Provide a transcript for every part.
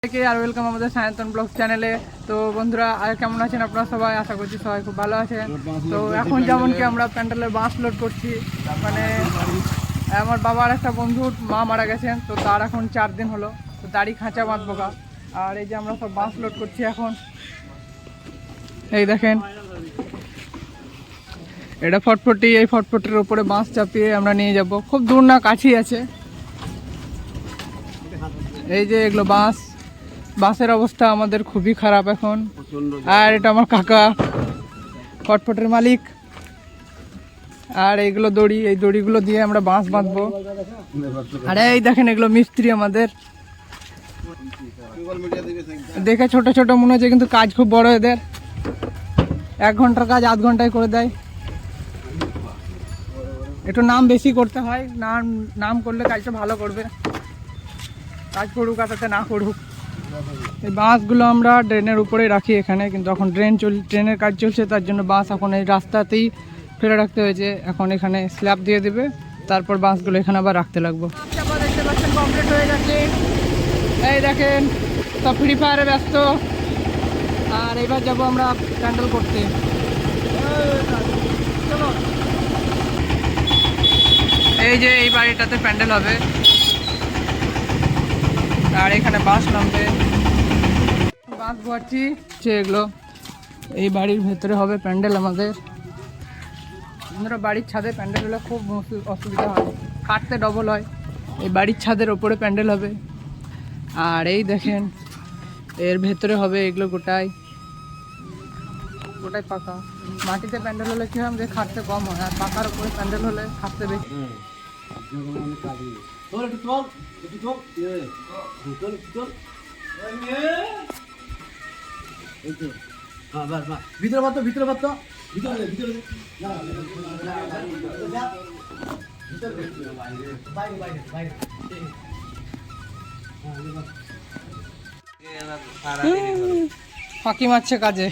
আর welcome আমাদের Sayantan blogs চ্যানেলে। তো বন্ধুরা কেমন আছেন আপনারা সবাই? আশা করছি সবাই খুব ভালো আছেন। তো এখন যেমন কি আমরা প্যান্ডেলের বাঁশ লোড করছি, মানে আমার বাবার একটা বন্ধুর মা মারা গেছেন, তো তার এখন 4 দিন হলো, তো দাড়ি খাঁচা বাঁধবো গা। আর এই যে আমরা সব বাঁশ লোড করছি এখন, এই দেখেন এটা ফটফটি, এই ফটফটির উপরে বাঁশ চাপিয়ে আমরা নিয়ে যাব। খুব দূর না, কাছেই আছে। এই যে এগুলো বাসের অবস্থা আমাদের খুবই খারাপ এখন। আর এটা আমার কাকা, ফটফটের মালিক। আর এইগুলো দড়ি, এই দড়িগুলো দিয়ে আমরা বাঁশ বাঁধবো। আর এই দেখেন এগুলো মিস্ত্রি আমাদের, দেখে ছোট ছোট মনে হচ্ছে কিন্তু কাজ খুব বড় এদের। 1 ঘন্টার কাজ আধ ঘন্টায় করে দেয়। একটু নাম বেশি করতে হয়, নাম করলে কাজটা ভালো করবে। কাজ করুক আর তাতে না করুক। এই বাঁশগুলো আমরা ড্রেনের উপরে রাখি এখানে, কিন্তু এখন ট্রেনের কাজ চলছে, তার জন্য বাঁশ এখন এই রাস্তাতেই ফেলে রাখতে হয়েছে। এখন এখানে স্ল্যাব দিয়ে দেবে, তারপর বাঁশগুলো এখানে আবার রাখতে লাগবো। দেখতে পাচ্ছেন কমপ্লিট হয়ে গেছে। এই দেখেন সব ফ্রি ফায়ারে ব্যস্ত। আর এবার যাবো আমরা প্যান্ডেল করতে। চলো, এই যে এই বাড়িটাতে প্যান্ডেল হবে, আর এখানে বাঁশ নামবে। বাঁশ বোয়াচ্ছি এগুলো, এই বাড়ির ভেতরে হবে প্যান্ডেল আমাদের। আমরা বাড়ির ছাদে প্যান্ডেল হলে খুব অসুবিধা হয়, খাটতে ডবল হয়। এই বাড়ির ছাদের ওপরে প্যান্ডেল হবে। আর এই দেখেন এর ভেতরে হবে এগুলো গোটাই পাকা। মাটিতে প্যান্ডেল হলে কি হয়, আমাদের খাটতে কম হয়, আর পাকার উপরে প্যান্ডেল হলে খাটতে বেশি। ভিতরে পাতো ভিতরে ফাঁকি মারছে কাজে।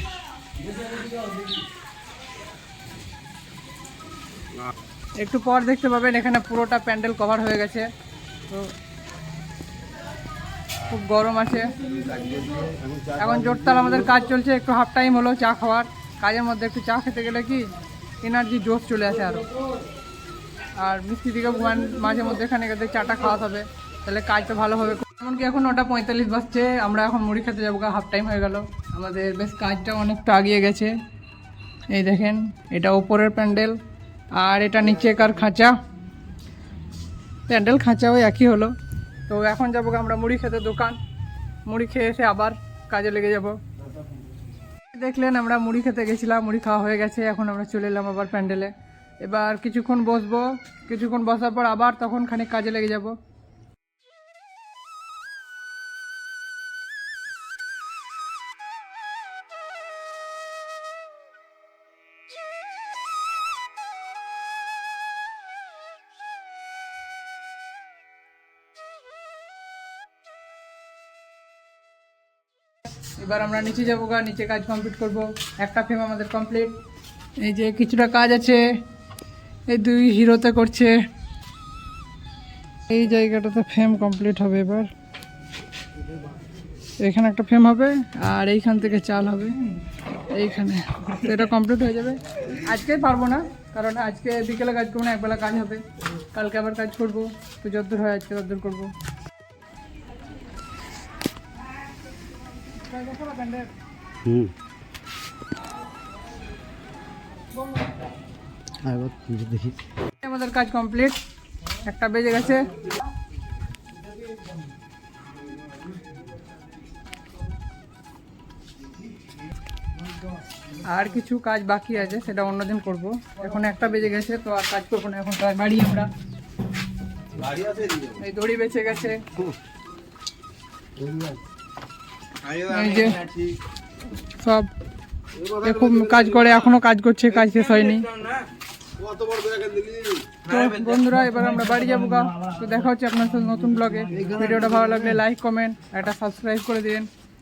একটু পর দেখতে পাবেন এখানে পুরোটা প্যান্ডেল কভার হয়ে গেছে। তো খুব গরম আছে এখন, জোরতাল আমাদের কাজ চলছে। একটু হাফ টাইম হলো চা খাওয়ার। কাজের মধ্যে একটু চা খেতে গেলে কি এনার্জি জোশ চলে আসে আরও। আর মিষ্টি দিকে মাঝে মধ্যে এখানে চাটা খাওয়াতে হবে, তাহলে কাজটা ভালো হবে। এমনকি এখন 9:45 বাজছে, আমরা এখন মুড়ি খেতে যাবো, হাফ টাইম হয়ে গেল আমাদের। বেশ কাজটা অনেকটা আগিয়ে গেছে। এই দেখেন এটা ওপরের প্যান্ডেল, আর এটা নিচেকার খাঁচা। প্যান্ডেল খাঁচা ওই একই হলো। তো এখন যাবো আমরা মুড়ি খেতে দোকান। মুড়ি খেয়ে এসে আবার কাজে লেগে যাব। দেখলেন আমরা মুড়ি খেতে গেছিলাম, মুড়ি খাওয়া হয়ে গেছে। এখন আমরা চলে এলাম আবার প্যান্ডেলে। এবার কিছুক্ষণ বসবো, কিছুক্ষণ বসার পর আবার তখন খানিক কাজে লেগে যাব। এবার আমরা নিচে যাবো গা, নিচে কাজ কমপ্লিট করব। একটা ফ্রেম আমাদের কমপ্লিট। এই যে কিছুটা কাজ আছে, এই 2 হিরোতে করছে। এই জায়গাটাতে ফ্রেম কমপ্লিট হবে। এবার এখানে একটা ফ্রেম হবে, আর এইখান থেকে চাল হবে এইখানে। এটা কমপ্লিট হয়ে যাবে। আজকে পারবো না, কারণ আজকে বিকেলে কাজ করবো না, একবেলা কাজ হবে। কালকে আবার কাজ করবো, তো যতদূর হয় আজকে ততদূর করবো। দেখি আমাদের কাজ কমপ্লিট, 1টা বেজে গেছে। আর কিছু কাজ বাকি আছে, সেটা অন্যদিন করব। এখন 1টা বেজে গেছে, তো আর কাজ করবো না। এখন বাড়ি আমরা, এই দড়ি বেঁচে গেছে। এই যে সব খুব কাজ করে, এখনো কাজ করছে, কাজ শেষ হয়নি। তো বন্ধুরা এবার আমরা বাড়ি যাবো গা। তো দেখা হচ্ছে আপনার সাথে নতুন ব্লগে। ভিডিওটা ভালো লাগলে লাইক, কমেন্ট, একটা সাবস্ক্রাইব করে দিন।